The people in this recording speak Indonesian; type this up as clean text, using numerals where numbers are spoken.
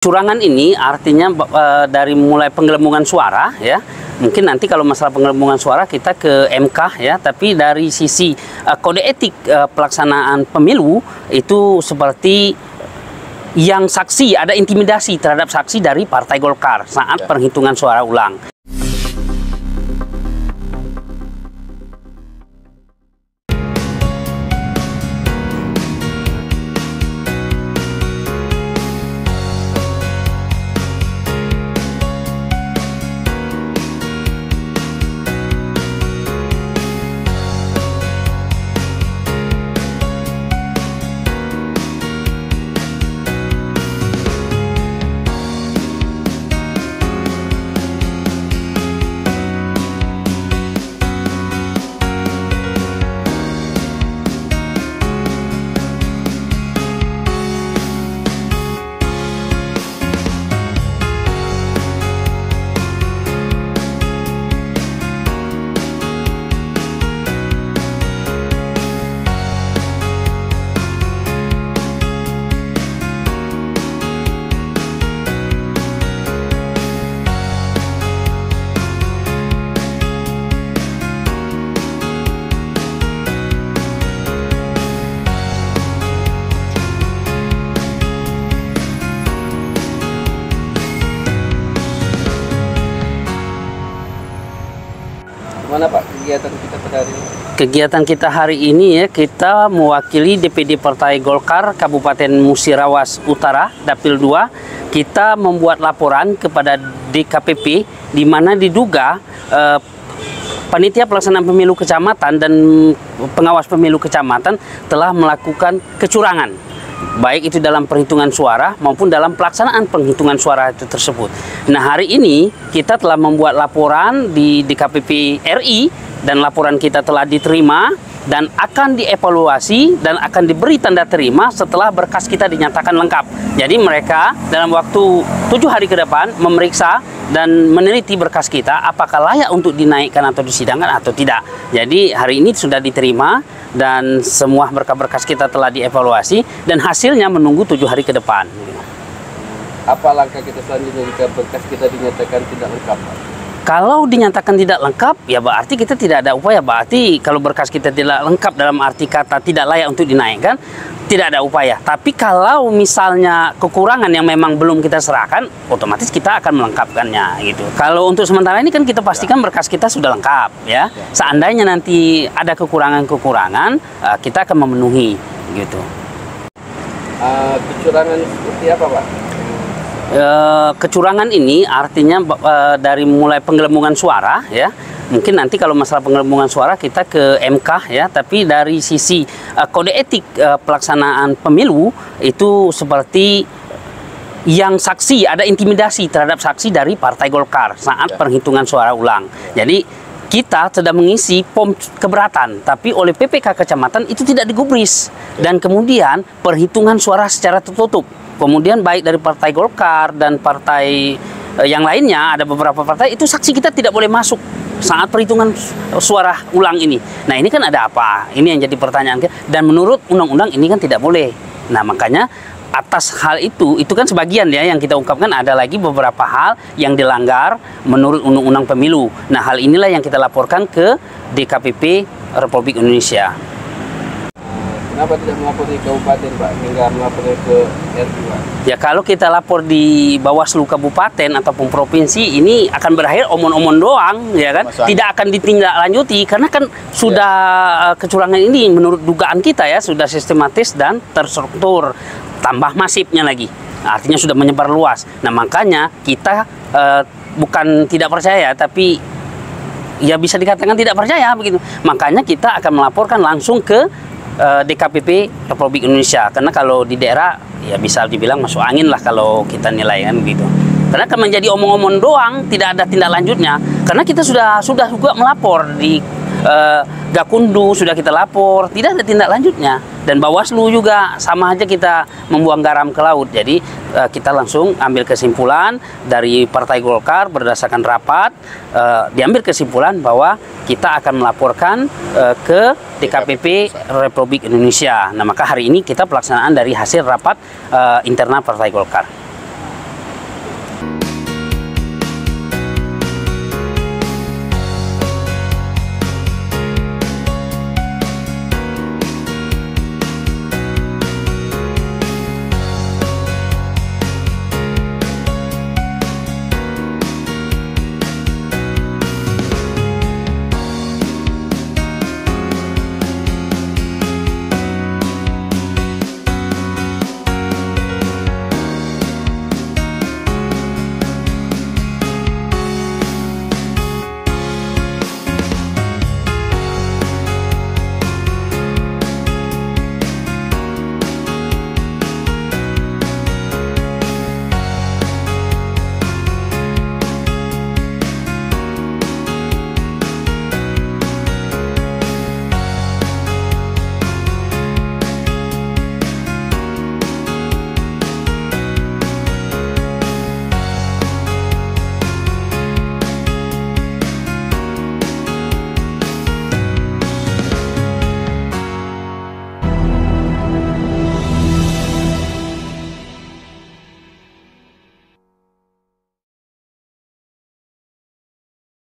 Curangan ini artinya dari mulai penggelembungan suara ya. Mungkin nanti kalau masalah penggelembungan suara kita ke MK ya, tapi dari sisi kode etik pelaksanaan pemilu itu seperti yang saksi, ada intimidasi terhadap saksi dari Partai Golkar saat perhitungan suara ulang. Mana Pak kegiatan kita pada hari ini? Kegiatan kita hari ini ya, kita mewakili DPD Partai Golkar Kabupaten Musirawas Utara, Dapil 2. Kita membuat laporan kepada DKPP di mana diduga panitia pelaksanaan pemilu kecamatan dan pengawas pemilu kecamatan telah melakukan kecurangan, baik itu dalam perhitungan suara maupun dalam pelaksanaan penghitungan suara itu tersebut. Nah, hari ini kita telah membuat laporan di DKPP RI dan laporan kita telah diterima dan akan dievaluasi dan akan diberi tanda terima setelah berkas kita dinyatakan lengkap. Jadi mereka dalam waktu 7 hari ke depan memeriksa dan meneliti berkas kita apakah layak untuk dinaikkan atau disidangkan atau tidak. Jadi hari ini sudah diterima dan semua berkas-berkas kita telah dievaluasi dan hasilnya menunggu 7 hari ke depan. Apa langkah kita selanjutnya jika berkas kita dinyatakan tidak lengkap? Kalau dinyatakan tidak lengkap, ya berarti kita tidak ada upaya. Berarti kalau berkas kita tidak lengkap dalam arti kata tidak layak untuk dinaikkan, tidak ada upaya. Tapi kalau misalnya kekurangan yang memang belum kita serahkan, otomatis kita akan melengkapkannya gitu. Kalau untuk sementara ini kan kita pastikan berkas kita sudah lengkap ya. Seandainya nanti ada kekurangan-kekurangan, kita akan memenuhi gitu. Kecurangan seperti apa Pak? Kecurangan ini artinya dari mulai penggelembungan suara ya. Mungkin nanti kalau masalah penggelembungan suara kita ke MK ya, tapi dari sisi kode etik pelaksanaan pemilu itu seperti yang saksi, ada intimidasi terhadap saksi dari Partai Golkar saat perhitungan suara ulang. Jadi kita sedang mengisi pom keberatan, tapi oleh PPK kecamatan itu tidak digubris dan kemudian perhitungan suara secara tertutup. Kemudian baik dari Partai Golkar dan partai yang lainnya, ada beberapa partai itu saksi kita tidak boleh masuk saat perhitungan suara ulang ini. Nah, ini kan ada apa? Ini yang jadi pertanyaan. Dan menurut undang-undang ini kan tidak boleh. Nah, makanya atas hal itu kan sebagian ya yang kita ungkapkan, ada lagi beberapa hal yang dilanggar menurut undang-undang pemilu. Nah, hal inilah yang kita laporkan ke DKPP Republik Indonesia. Kenapa tidak melapor di kabupaten Pak, hingga melapor ke RI Pak? Ya, kalau kita lapor di Bawaslu kabupaten ataupun provinsi, ini akan berakhir omon-omon doang ya kan. Tidak akan ditindaklanjuti karena kan sudah kecurangan ini menurut dugaan kita ya sudah sistematis dan terstruktur, tambah masifnya lagi. Artinya sudah menyebar luas. Nah, makanya kita bukan tidak percaya, tapi ya bisa dikatakan tidak percaya begitu. Makanya kita akan melaporkan langsung ke DKPP Republik Indonesia, karena kalau di daerah ya bisa dibilang masuk angin lah kalau kita nilai kan gitu. Karena akan menjadi omong-omong doang, tidak ada tindak lanjutnya. Karena kita sudah juga melapor di Gakundu, sudah kita lapor, tidak ada tindak lanjutnya. Dan Bawaslu juga sama aja, kita membuang garam ke laut. Jadi kita langsung ambil kesimpulan dari Partai Golkar berdasarkan rapat, diambil kesimpulan bahwa kita akan melaporkan ke DKPP Republik Indonesia. Nah, maka hari ini kita pelaksanaan dari hasil rapat internal Partai Golkar.